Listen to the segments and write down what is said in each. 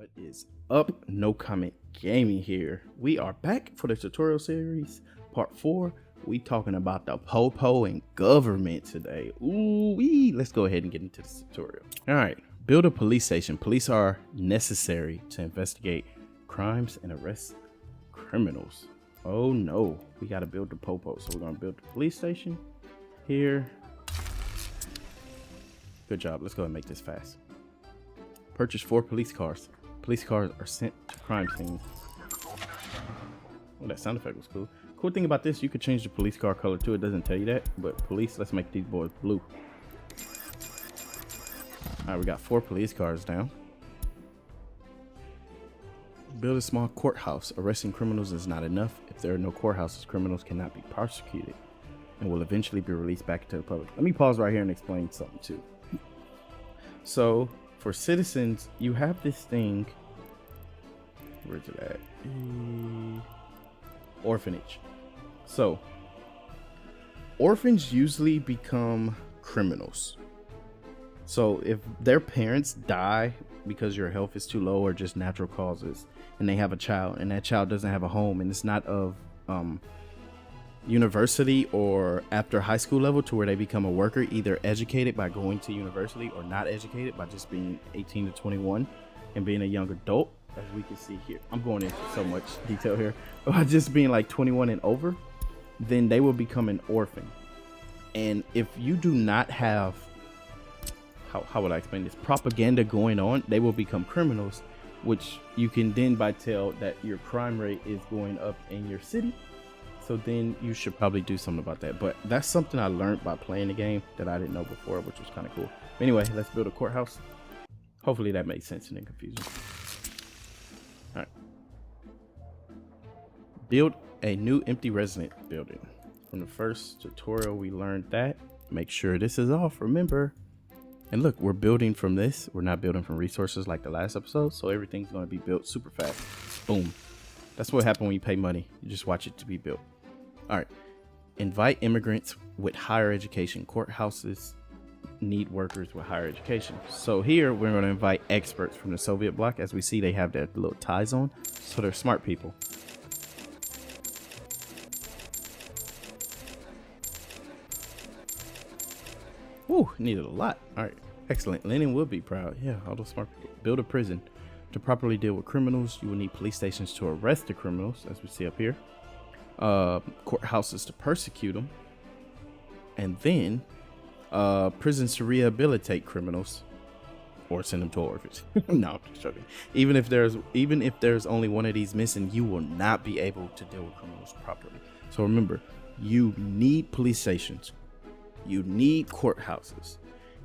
What is up? No Comment Gaming here. We are back for the tutorial series, part 4. We talking about the popo and government today. Ooh wee! Let's go ahead and get into this tutorial. All right, build a police station. Police are necessary to investigate crimes and arrest criminals. Oh no, we got to build the popo. So we're gonna build the police station here. Good job. Let's go and make this fast. Purchase 4 police cars. Police cars are sent to crime scenes. Oh, that sound effect was cool. Cool thing about this, you could change the police car color too. It doesn't tell you that, but police, let's make these boys blue. All right, we got 4 police cars down. Build a small courthouse. Arresting criminals is not enough. If there are no courthouses, criminals cannot be prosecuted and will eventually be released back to the public. Let me pause right here and explain something too. So for citizens, you have this thing. Where's it at? Orphanage. So orphans usually become criminals. So if their parents die because your health is too low or just natural causes, and they have a child and that child doesn't have a home and it's not of university or after high school level to where they become a worker, either educated by going to university or not educated by just being 18 to 21 and being a young adult, as we can see here. I'm going into so much detail here, but just being like 21 and over, then they will become an orphan. And if you do not have, how would I explain this, propaganda going on, they will become criminals, which you can then by tell that your crime rate is going up in your city. So then you should probably do something about that. But that's something I learned by playing the game that I didn't know before, which was kind of cool. Anyway, let's build a courthouse. Hopefully that made sense and didn't confuse you. All right. Build a new empty resident building. From the first tutorial, we learned that. Make sure this is off, remember. And look, we're building from this. We're not building from resources like the last episode. So everything's going to be built super fast. Boom. That's what happened when you pay money. You just watch it to be built. All right. Invite immigrants with higher education. Courthouses need workers with higher education. So here we're going to invite experts from the Soviet bloc. As we see, they have their little ties on. So they're smart people. Ooh, needed a lot. All right. Excellent. Lenin would be proud. Yeah, all those smart people. Build a prison. To properly deal with criminals, you will need police stations to arrest the criminals, as we see up here. Courthouses to persecute them. And then prisons to rehabilitate criminals or send them to orphans. No, I'm just joking. Even if there's only one of these missing, you will not be able to deal with criminals properly. So remember, you need police stations, you need courthouses,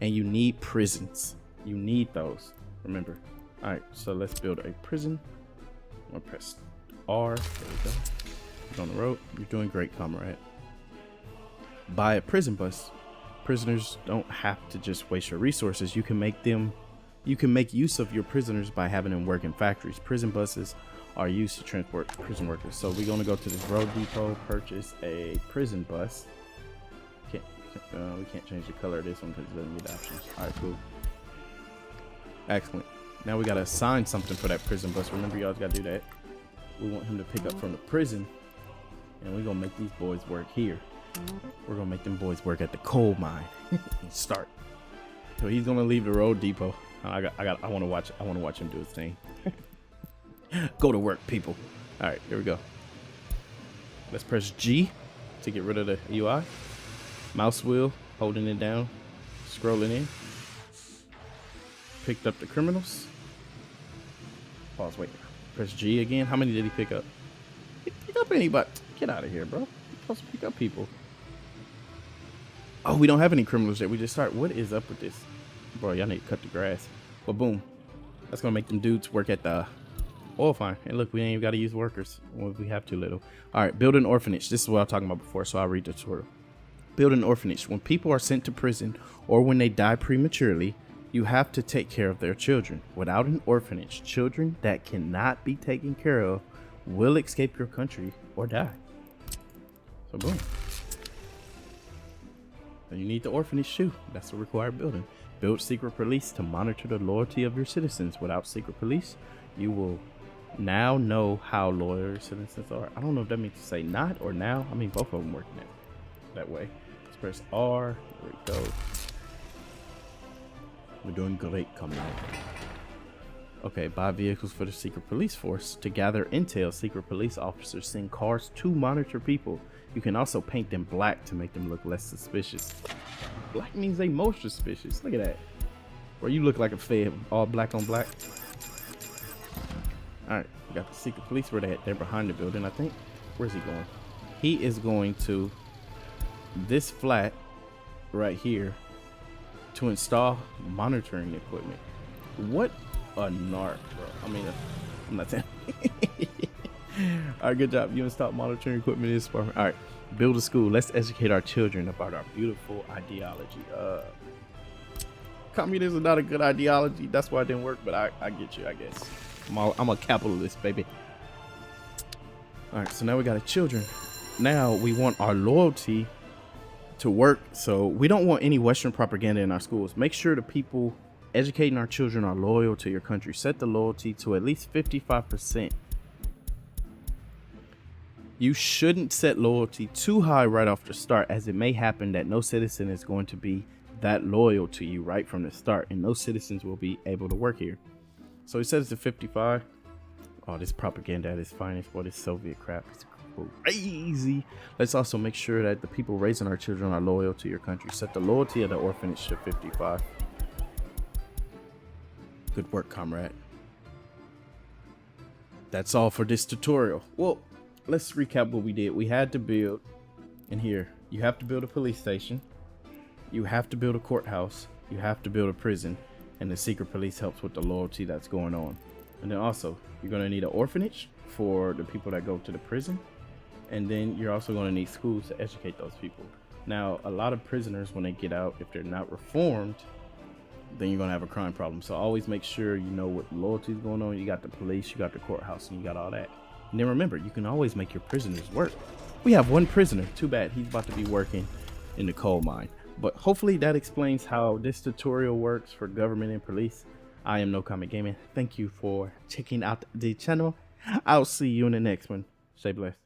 and you need prisons. You need those. Remember. All right, so let's build a prison. I'm gonna press R. There we go. Get on the road. You're doing great, comrade. Buy a prison bus. Prisoners don't have to just waste your resources. You can make use of your prisoners by having them work in factories. Prison buses are used to transport prison workers. So we're gonna go to this road depot, purchase a prison bus. We can't change the color of this one because it doesn't need options. All right, cool. Excellent. Now we gotta assign something for that prison bus. Remember, y'all gotta do that. We want him to pick up from the prison, and we're gonna make these boys work here. We're gonna make them boys work at the coal mine and start. So he's gonna leave the road depot. I want to watch him do his thing. Go to work, people. All right, here we go. Let's press G to get rid of the UI. Mouse wheel, holding it down, scrolling in. Picked up the criminals. Pause, wait. Press G again. How many did he pick up? He didn't pick up anybody. Get out of here, bro. You're supposed to pick up people. Oh, we don't have any criminals yet. We just start. What is up with this? Bro, y'all need to cut the grass. But boom. That's going to make them dudes work at the oil farm. And look, we ain't even got to use workers. We have too little. All right, build an orphanage. This is what I was talking about before, so I'll read the tutorial. Build an orphanage. When people are sent to prison or when they die prematurely, you have to take care of their children. Without an orphanage, children that cannot be taken care of will escape your country or die. So boom. And you need the orphanage too. That's a required building. Build secret police to monitor the loyalty of your citizens. Without secret police, you will now know how loyal your citizens are. I don't know if that means to say not or now. I mean, both of them work that way. Let's press R. There we go. We're doing great, comrade. Okay, buy vehicles for the secret police force. To gather intel, secret police officers send cars to monitor people. You can also paint them black to make them look less suspicious. Black means they most suspicious. Look at that. Where you look like a fed, all black on black. All right, we got the secret police. Where they at? They're behind the building, I think. Where's he going? He is going to this flat right here to install monitoring equipment. What a narc, bro. I mean, I'm not saying. All right, good job. You installed monitoring equipment in this apartment. All right, build a school. Let's educate our children about our beautiful ideology. Communism is not a good ideology. That's why it didn't work, but I get you, I guess. I'm a capitalist, baby. All right, so now we got our children. Now we want our loyalty to work. So we don't want any Western propaganda in our schools. Make sure the people educating our children are loyal to your country. Set the loyalty to at least 55%. You shouldn't set loyalty too high right off the start, as it may happen that no citizen is going to be that loyal to you right from the start, and no citizens will be able to work here. So he says to 55. Oh, this propaganda at its finest. Boy, this Soviet crap is crazy. Let's also make sure that the people raising our children are loyal to your country. Set the loyalty of the orphanage to 55. Good work, comrade. That's all for this tutorial. Well, let's recap what we did. We had to build, and here, you have to build a police station. You have to build a courthouse. You have to build a prison. And the secret police helps with the loyalty that's going on. And then also, you're going to need an orphanage for the people that go to the prison. And then you're also going to need schools to educate those people. Now, a lot of prisoners, when they get out, if they're not reformed, then you're going to have a crime problem. So always make sure you know what loyalty is going on. You got the police, you got the courthouse, and you got all that. And then remember, you can always make your prisoners work. We have one prisoner. Too bad. He's about to be working in the coal mine. But hopefully that explains how this tutorial works for government and police. I am knocommentgaming. Thank you for checking out the channel. I'll see you in the next one. Stay blessed.